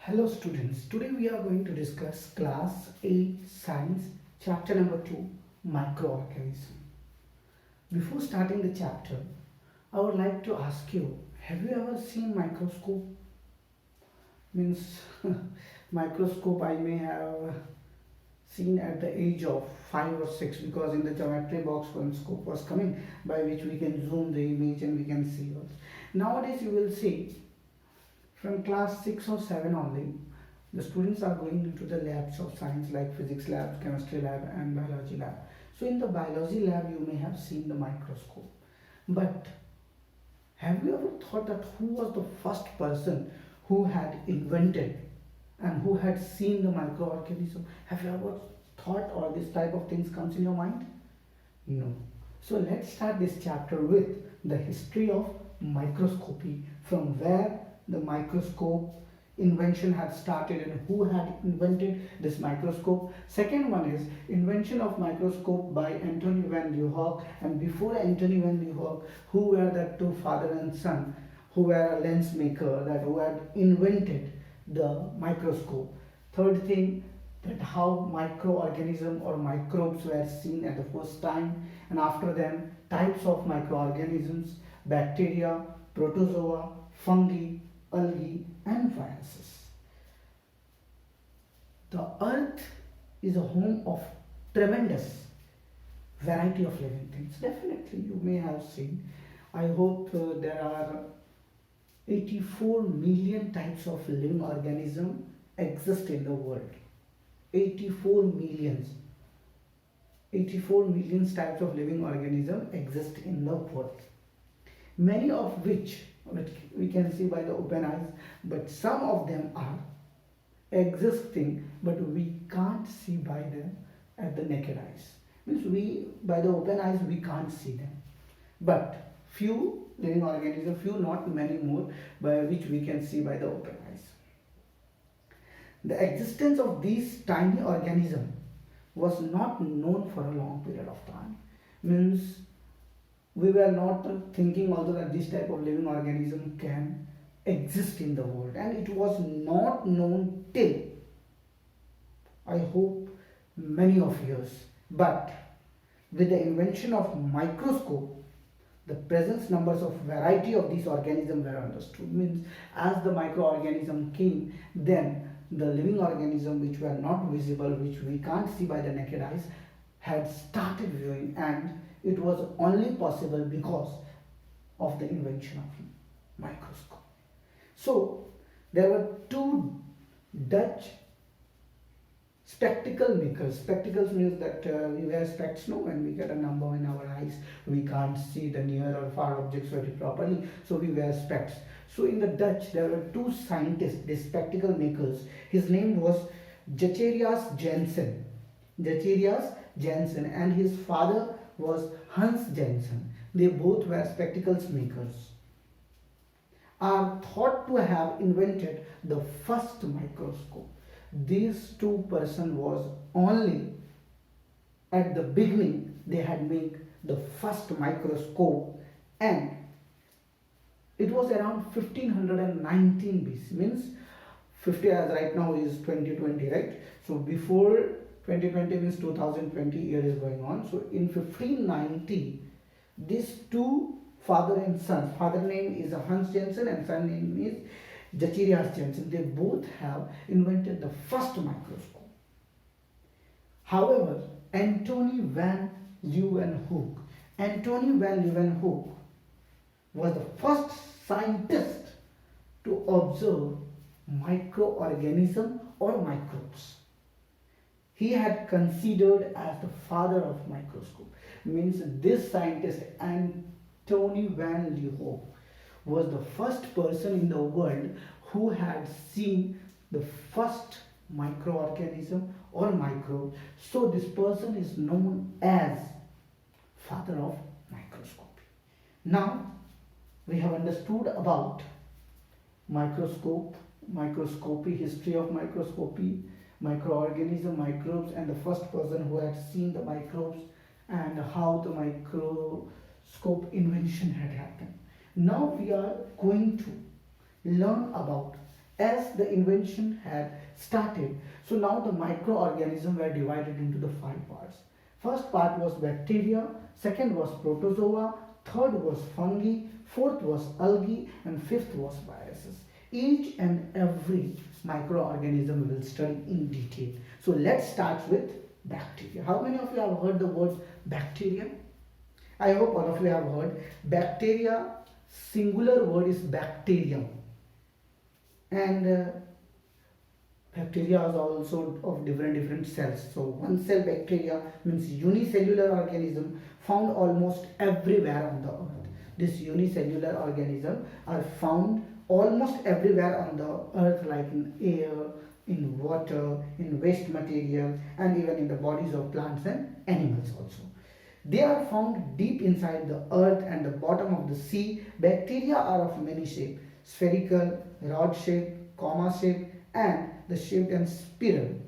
Hello students, today we are going to discuss class 8 science chapter number 2 microorganism. Before starting the chapter, I would like to ask you, have you ever seen microscope? Means microscope I may have seen at the age of 5 or 6 because in the geometry box one scope was coming by which we can zoom the image and we can see what. Nowadays you will see from class 6 or 7 only, the students are going into the labs of science like physics lab, chemistry lab and biology lab. So in the biology lab you may have seen the microscope. But have you ever thought that who was the first person who had invented and who had seen the microorganism? Have you ever thought or this type of things comes in your mind? No. So let's start this chapter with the history of microscopy, from where the microscope invention had started and who had invented this microscope. Second one is invention of microscope by Antony van Leeuwenhoek, and before Antony van Leeuwenhoek, who were the two father and son who were a lens maker that who had invented the microscope. Third thing, that how microorganism or microbes were seen at the first time, and after them types of microorganisms, bacteria, protozoa, fungi, algae and viruses. The earth is a home of tremendous variety of living things. Definitely you may have seen. I hope there are 84 million types of living organism exist in the world. 84 millions. 84 million types of living organism exist in the world. Many of which we can see by the open eyes, but some of them are existing but we can't see by them at the naked eyes. Means we by the open eyes we can't see them, but few living organisms, few not many more, by which we can see by the open eyes. The existence of these tiny organisms was not known for a long period of time. Means we were not thinking also that this type of living organism can exist in the world, and it was not known till, I hope, many of years. But with the invention of microscope, the presence numbers of variety of these organisms were understood. Means as the microorganism came, then the living organism which were not visible, which we can't see by the naked eyes, had started viewing, and it was only possible because of the invention of microscope. So there were two Dutch spectacle makers. Spectacles means that we wear specs, no, when we get a number in our eyes we can't see the near or far objects very properly, so we wear specs. So in the Dutch there were two scientists, these spectacle makers. His name was Jacharias Jansen. Jacharias Jansen, and his father was Hans Jansen. They both were spectacles makers. Are thought to have invented the first microscope. These two persons was only at the beginning they had made the first microscope, and it was around 1519 BC. Means 50 as right now is 2020, right? So before 2020 means 2020 year is going on. So in 1590, these two father and son, father name is Hans Jansen and son name is Jacharias Jansen. They both have invented the first microscope. However, Antony van Leeuwenhoek was the first scientist to observe microorganism or microbes. He had considered as the father of microscope. Means this scientist Antony van Leeuwenhoek was the first person in the world who had seen the first microorganism or microbe. So this person is known as father of microscopy. Now we have understood about microscope, microscopy, history of microscopy, microorganism, microbes, and the first person who had seen the microbes and how the microscope invention had happened. Now we are going to learn about, as the invention had started, so now the microorganisms were divided into the 5 parts. First part was bacteria, second was protozoa, third was fungi, fourth was algae, and fifth was viruses. Each and every microorganism we will study in detail. So let's start with bacteria. How many of you have heard the word bacteria? I hope all of you have heard. Bacteria, singular word is bacterium. And bacteria is also of different cells. So one cell bacteria means unicellular organism found almost everywhere on the earth. This unicellular organism are found almost everywhere on the earth, like in air, in water, in waste material, and even in the bodies of plants and animals also. They are found deep inside the earth and the bottom of the sea. Bacteria are of many shapes: spherical, rod shaped, comma shaped, and the shaped and spiral.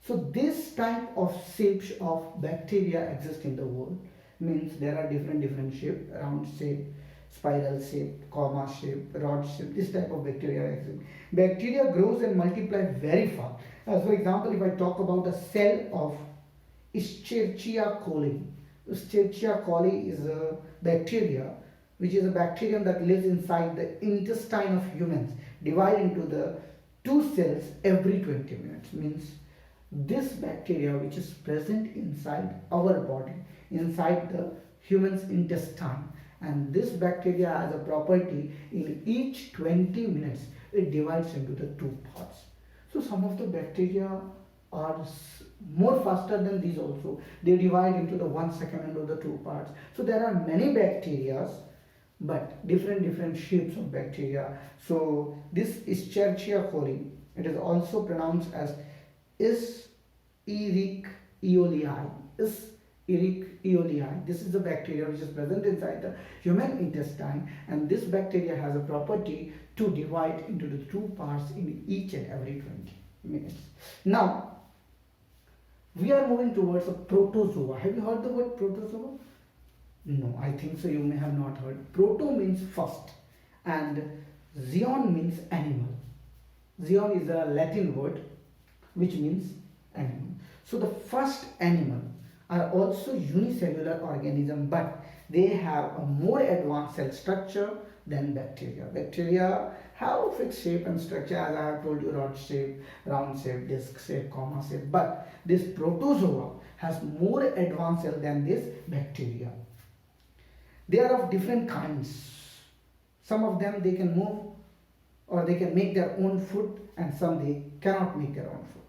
So this type of shapes of bacteria exist in the world. Means there are different shape, round shape, spiral shape, comma shape, rod shape. This type of bacteria exist. Bacteria grows and multiply very fast. As for example, if I talk about the cell of Escherichia coli. Escherichia coli is a bacteria which is a bacterium that lives inside the intestine of humans, divide into the 2 cells every 20 minutes. Means this bacteria which is present inside our body, inside the human's intestine, and this bacteria has a property: in each 20 minutes it divides into the 2 parts. So some of the bacteria are more faster than these also. They divide into the 1 second into the 2 parts. So there are many bacteria, but different shapes of bacteria. So this Escherichia coli, it is also pronounced as Escherichia coli. This is the bacteria which is present inside the human intestine, and this bacteria has a property to divide into the 2 parts in each and every 20 minutes. Now we are moving towards a protozoa. Have you heard the word protozoa? No, I think so you may have not heard. Proto means first and zoon means animal. Zoon is a Latin word which means animal. So the first animal are also unicellular organism, but they have a more advanced cell structure than bacteria. Bacteria have a fixed shape and structure, as I have told you: rod shape, round shape, disc shape, comma shape. But this protozoa has more advanced cell than this bacteria. They are of different kinds. Some of them they can move or they can make their own food, and some they cannot make their own food.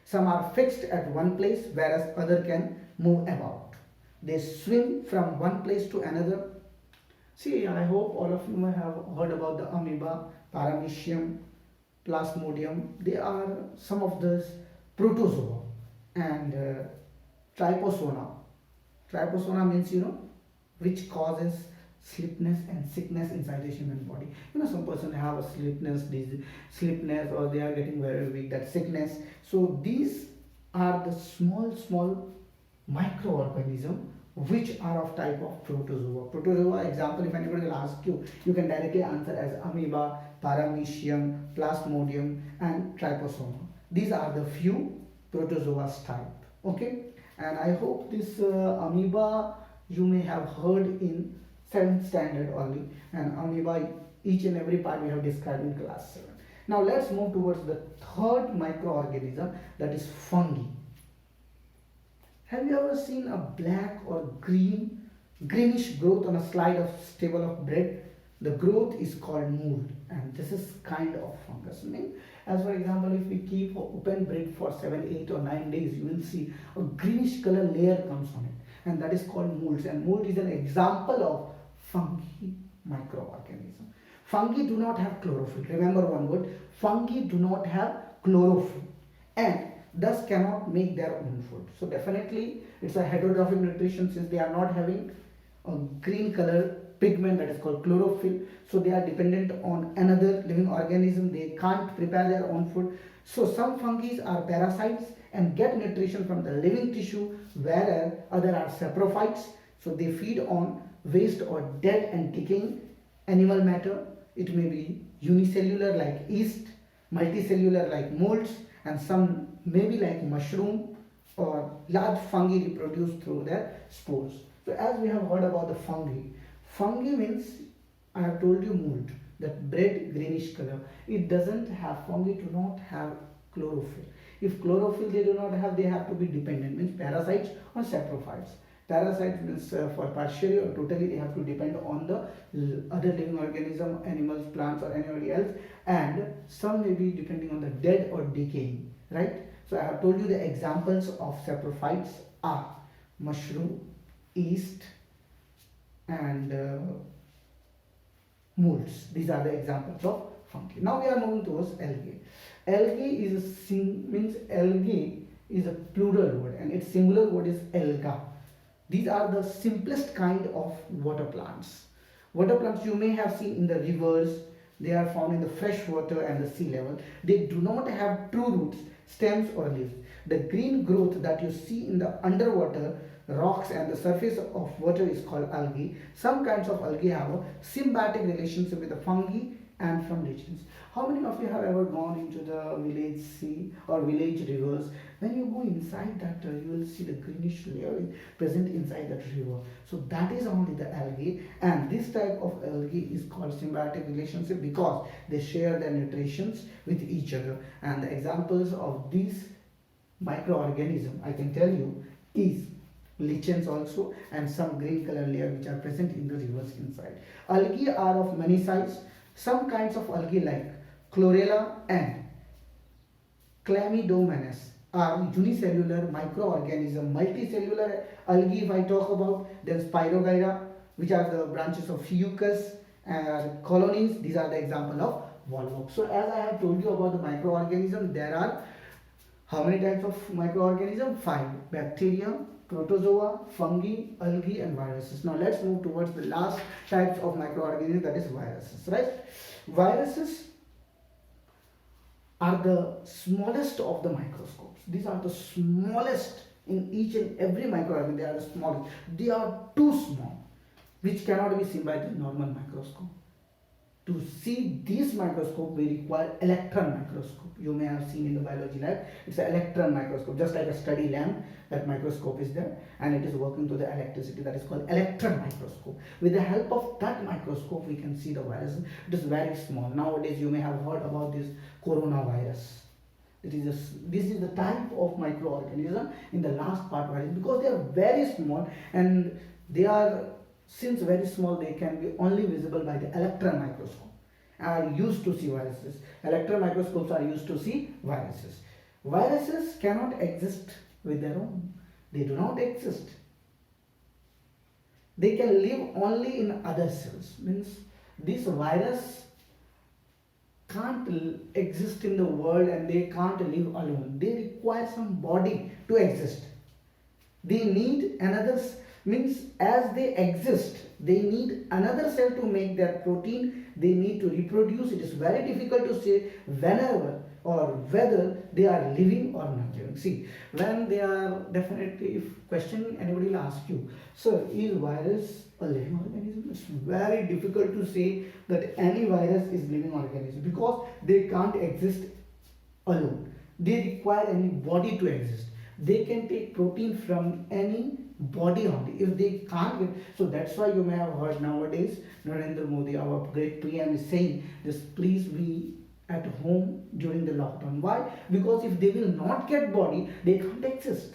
Some are fixed at one place, whereas other can move about. They swim from one place to another. See, I hope all of you may have heard about the amoeba, paramecium, plasmodium. They are some of those protozoa. And trypophona. Trypophona means, which causes sleepiness and sickness inside the human body. Some person have a sleepiness, or they are getting very weak, that sickness. So these are the small microorganisms which are of type of protozoa. Protozoa example, if anybody will ask you, you can directly answer as amoeba, paramecium, plasmodium, and trypophona. These are the few protozoa type. Okay, and I hope this amoeba you may have heard in 7th standard only, and amoeba each and every part we have described in class 7. Now let's move towards the third microorganism, that is fungi. Have you ever seen a black or greenish growth on a slide of stable of bread? The growth is called mold, and this is kind of fungus. As for example, if we keep open bread for 7, 8 or 9 days, you will see a greenish color layer comes on it, and that is called molds. And mold is an example of fungi microorganism. Fungi do not have chlorophyll. Remember one word: fungi do not have chlorophyll, and thus cannot make their own food. So definitely it's a heterotrophic nutrition, since they are not having a green color pigment that is called chlorophyll. So they are dependent on another living organism. They can't prepare their own food. So some fungi are parasites and get nutrition from the living tissue, whereas other are saprophytes. So they feed on waste or dead and decaying animal matter. It may be unicellular like yeast, multicellular like molds, and some maybe like mushroom or large fungi reproduce through their spores. So as we have heard about the fungi, fungi means, I have told you, mold, that bread greenish color. It doesn't have, fungi do not have chlorophyll. If chlorophyll they do not have, they have to be dependent, means parasites or saprophytes. Parasites means for partially or totally they have to depend on the other living organism, animals, plants or anybody else, and some may be depending on the dead or decaying, right? So I have told you the examples of saprophytes are mushroom, yeast and molds. These are the examples of fungi. Now we are moving towards algae. Algae is a plural word and its singular word is alga. These are the simplest kind of water plants. Water plants you may have seen in the rivers. They are found in the fresh water and the sea level. They do not have true roots, stems or leaves. The green growth that you see in the underwater rocks and the surface of water is called algae. Some kinds of algae have a symbiotic relationship with the fungi and from regions. How many of you have ever gone into the village sea or village rivers? When you go inside that, you will see the greenish layer present inside that river. So that is only the algae, and this type of algae is called symbiotic relationship because they share their nutritions with each other. And the examples of these microorganisms I can tell you is lichens also and some green color layer which are present in the rivers inside. Algae are of many sizes. Some kinds of algae like chlorella and chlamydomonas are unicellular microorganism. Multicellular algae if I talk about, then spirogyra, which are the branches of fucus and colonies. These are the example of volvox. So as I have told you about the microorganism, there are how many types of microorganism? 5. Bacteria, protozoa, fungi, algae and viruses. Now let's move towards the last types of microorganisms, that is viruses, right? Viruses are the smallest of the microscopes. These are the smallest in each and every microorganism. They are the smallest. They are too small, which cannot be seen by the normal microscope. To see this microscope, we require electron microscope. You may have seen in the biology lab, it's an electron microscope, just like a study lamp. That microscope is there and it is working to the electricity. That is called electron microscope. With the help of that microscope, we can see the virus. It is very small. Nowadays, you may have heard about this coronavirus. This is the type of microorganism in the last part virus, because they are very small and they are, since very small, they can be only visible by the electron microscope. Are used to see viruses. Electron microscopes are used to see viruses. Viruses cannot exist with their own. They do not exist. They can live only in other cells. Means this virus can't exist in the world and they can't live alone. They require some body to exist. They need another, means as they exist, they need another cell to make their protein. They need to reproduce. It is very difficult to say whenever or whether they are living or not living. See, when they are, definitely if question anybody will ask you, sir, is virus a living organism? It's very difficult to say that any virus is living organism because they can't exist alone. They require any body to exist. They can take protein from any body only. If they can't get, so that's why you may have heard nowadays Narendra Modi, our great PM, is saying this: please be at home during the lockdown. Why? Because if they will not get body, they can't exist.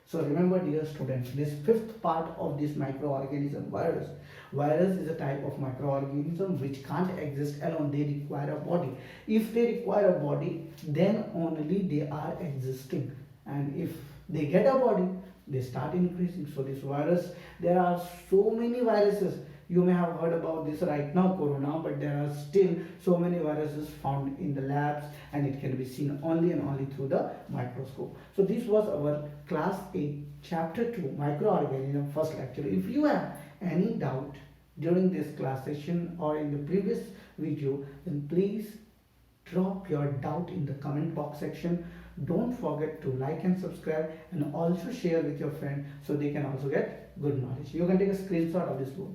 So remember, dear students, this fifth part of this microorganism, virus. Virus is a type of microorganism which can't exist alone. They require a body. If they require a body, then only they are existing. And if they get a body, they start increasing. So this virus, there are so many viruses. You may have heard about this right now, corona, but there are still so many viruses found in the labs and it can be seen only and only through the microscope. So this was our class 8 chapter 2 microorganism first lecture. If you have any doubt during this class session or in the previous video, then please drop your doubt in the comment box section. Don't forget to like and subscribe and also share with your friend so they can also get good knowledge. You can take a screenshot of this book.